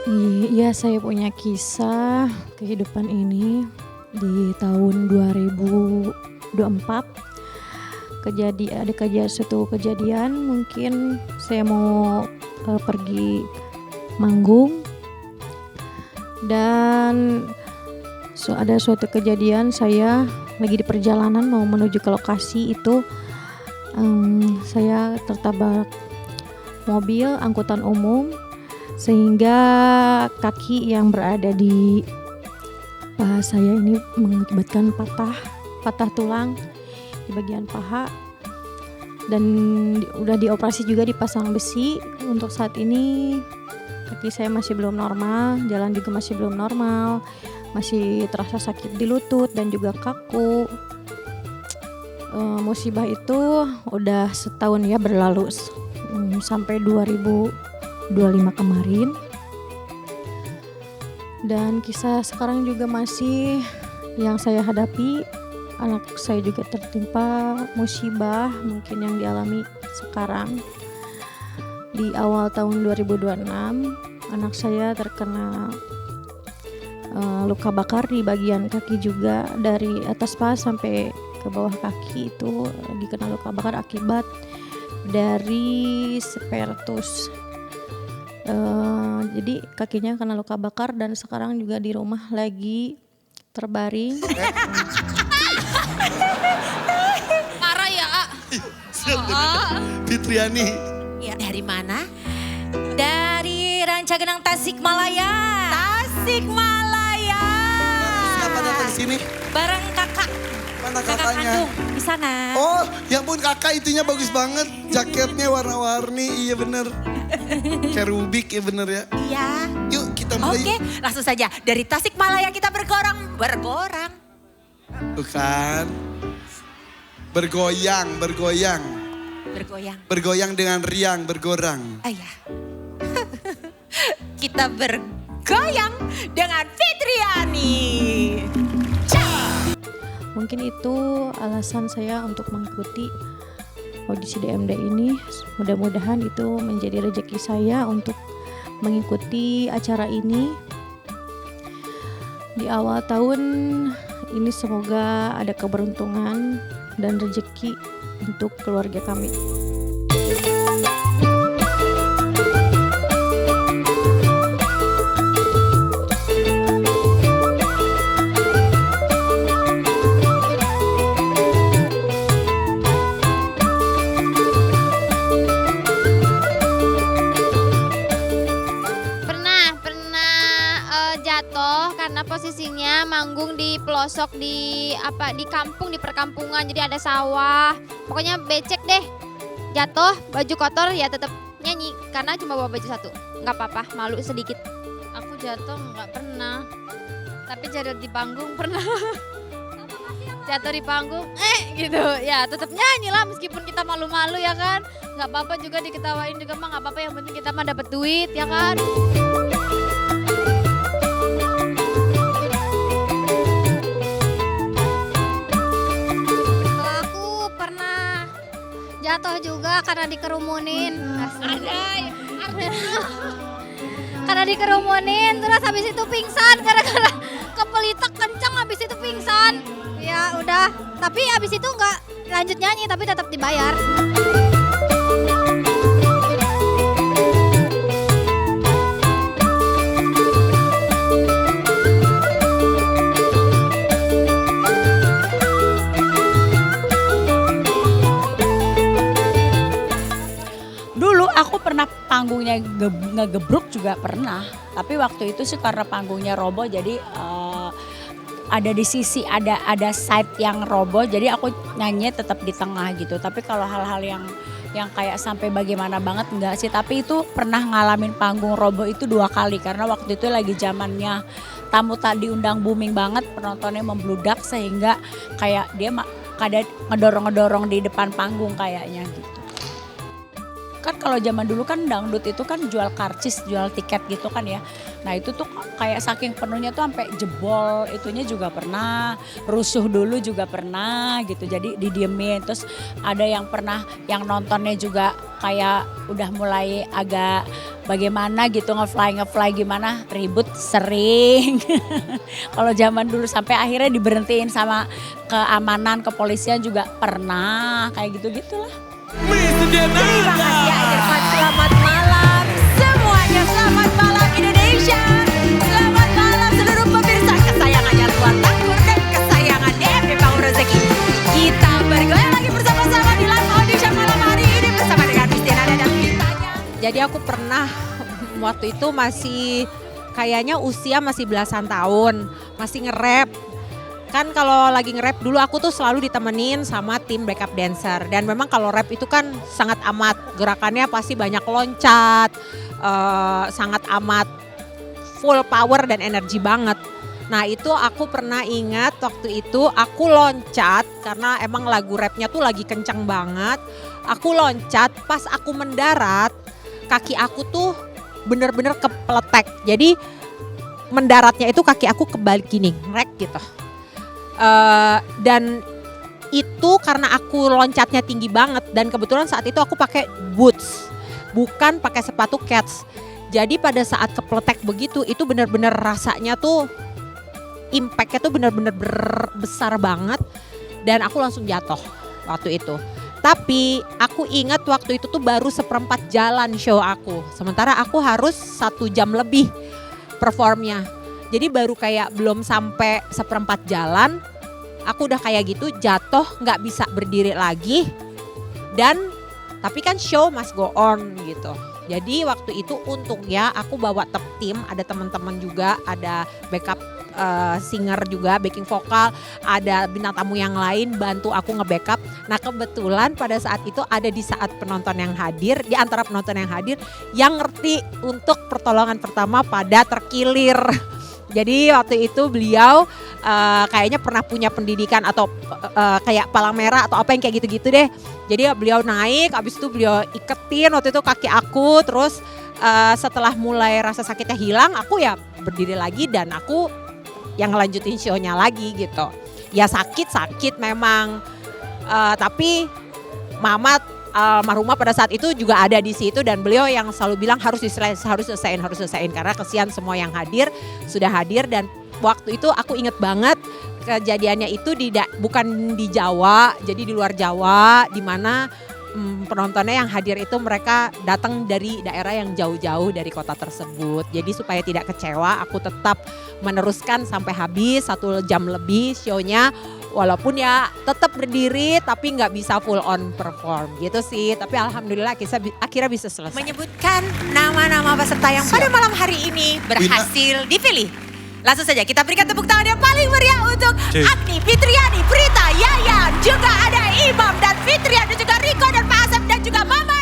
Iya, saya punya kisah kehidupan ini di tahun 2024. Ada suatu kejadian, mungkin saya mau pergi manggung dan ada suatu kejadian saya lagi di perjalanan mau menuju ke lokasi itu. Saya tertabrak mobil angkutan umum sehingga kaki yang berada di paha saya ini mengakibatkan patah tulang di bagian paha dan udah dioperasi juga, dipasang besi. Untuk saat ini kaki saya masih belum normal, jalan juga masih belum normal, masih terasa sakit di lutut dan juga kaku. Musibah itu udah setahun ya berlalu, sampai 2025 kemarin. Dan kisah sekarang juga masih yang saya hadapi. Anak saya juga tertimpa musibah mungkin yang dialami sekarang. Di awal tahun 2026 anak saya terkena luka bakar di bagian kaki juga, dari atas paha sampai ke bawah kaki itu dikena luka bakar akibat dari spertus. Jadi kakinya kena luka bakar dan sekarang juga di rumah lagi terbaring. Parah ya, A. Fitriani. Ya, dari mana? Dari Rancagenang Tasikmalaya. Tasikmalaya. Siapa datang sini? Bareng kakak. Mana Kakak kakaknya? kandung di sana. Oh, ya ampun kakak, itunya bagus banget. Jaketnya warna-warni, iya bener. Kayak Rubik ya bener ya. Iya. Yuk kita mulai. Oke, langsung saja. Dari Tasikmalaya kita bergorang. Tuh kan. Bergoyang. Bergoyang dengan riang, bergorang. Iya. Kita bergoyang dengan Fitriani. Mungkin itu alasan saya untuk mengikuti audisi DMD ini. Mudah-mudahan itu menjadi rezeki saya untuk mengikuti acara ini. Di awal tahun ini semoga ada keberuntungan dan rezeki untuk keluarga kami. Jatuh karena posisinya manggung di pelosok di kampung, di perkampungan, jadi ada sawah. Pokoknya becek deh. Jatuh, baju kotor ya tetap nyanyi karena cuma bawa baju satu. Nggak apa-apa, malu sedikit. Aku jatuh nggak pernah, tapi jatuh di panggung pernah. Jatuh di panggung, gitu. Ya tetap nyanyi lah meskipun kita malu-malu ya kan. Nggak apa-apa juga diketawain juga mah nggak apa-apa, yang penting kita mah dapat duit ya kan. Jatuh juga karena dikerumunin. Karena dikerumunin, terus habis itu pingsan gara-gara kepelitek kenceng, habis itu pingsan. Ya udah, tapi habis itu nggak lanjut nyanyi tapi tetap dibayar. Aku pernah panggungnya ngegebruk juga pernah, tapi waktu itu sih karena panggungnya roboh jadi ada di sisi ada side yang roboh, jadi aku nyanyi tetap di tengah gitu. Tapi kalau hal-hal yang kayak sampai bagaimana banget enggak sih, tapi itu pernah ngalamin panggung roboh itu 2 kali karena waktu itu lagi zamannya tamu tak diundang booming banget, penontonnya membludak sehingga kayak dia kadang ngedorong di depan panggung kayaknya gitu. kan kalau zaman dulu kan dangdut itu kan jual karcis, jual tiket gitu kan ya. Nah itu tuh kayak saking penuhnya tuh sampai jebol itunya juga pernah, rusuh dulu juga pernah gitu. Jadi didiemin, terus ada yang pernah yang nontonnya juga kayak udah mulai agak bagaimana gitu ngefly gimana, ribut sering. Kalau zaman dulu sampai akhirnya diberhentiin sama keamanan, kepolisian juga pernah kayak gitu-gitulah. Terima kasih Irfan, selamat malam semuanya, selamat malam Indonesia, selamat malam seluruh pemirsa kesayangannya Tuan Tanggur dan kesayangan DMD Bangun Rezeki. Kita bergoyang lagi bersama-sama di live audition malam hari ini bersama dengan Christina dan Vitanya. Jadi aku pernah waktu itu masih kayaknya usia masih belasan tahun, masih nge-rap. Kan kalau lagi nge-rap dulu aku tuh selalu ditemenin sama tim backup dancer. Dan memang kalau rap itu kan sangat amat gerakannya pasti banyak loncat, sangat amat full power dan energi banget. Nah itu aku pernah ingat waktu itu aku loncat karena emang lagu rapnya tuh lagi kencang banget. Aku loncat, pas aku mendarat kaki aku tuh bener-bener kepletek. Jadi mendaratnya itu kaki aku kebalik gini, ngerek gitu. Dan itu karena aku loncatnya tinggi banget dan kebetulan saat itu aku pakai boots, bukan pakai sepatu kets. Jadi pada saat kepletek begitu itu benar-benar rasanya tuh impactnya tuh benar-benar besar banget dan aku langsung jatuh waktu itu. Tapi aku ingat waktu itu tuh baru 1/4 jalan show aku, sementara aku harus 1 jam lebih performnya. Jadi baru kayak belum sampai 1/4 jalan, aku udah kayak gitu jatuh nggak bisa berdiri lagi. Dan tapi kan show must go on gitu. Jadi waktu itu untungnya aku bawa tim, ada teman-teman juga, ada backup singer juga, backing vokal, ada bintang tamu yang lain bantu aku nge-backup. Nah kebetulan pada saat itu ada di saat penonton yang hadir, di antara penonton yang hadir yang ngerti untuk pertolongan pertama pada terkilir. Jadi waktu itu beliau kayaknya pernah punya pendidikan atau kayak palang merah atau apa yang kayak gitu-gitu deh. Jadi beliau naik, abis itu beliau iketin waktu itu kaki aku. Terus setelah mulai rasa sakitnya hilang, aku ya berdiri lagi dan aku yang ngelanjutin show-nya lagi gitu. Ya sakit memang, tapi Mama almarhumah pada saat itu juga ada di situ dan beliau yang selalu bilang harus selesaiin karena kesian semua yang hadir sudah hadir. Dan waktu itu aku inget banget kejadiannya itu bukan di Jawa, jadi di luar Jawa, di mana penontonnya yang hadir itu mereka datang dari daerah yang jauh-jauh dari kota tersebut. Jadi supaya tidak kecewa aku tetap meneruskan sampai habis 1 jam lebih show-nya. Walaupun ya tetap berdiri tapi nggak bisa full on perform gitu sih. Tapi alhamdulillah akhirnya bisa selesai. Menyebutkan nama-nama peserta yang pada malam hari ini berhasil dipilih. Langsung saja kita berikan tepuk tangan yang paling meriah untuk Agni, Fitriani, Prita, Yayan. Juga ada Imam dan Fitrian dan juga Riko dan Pak Asep dan juga Mama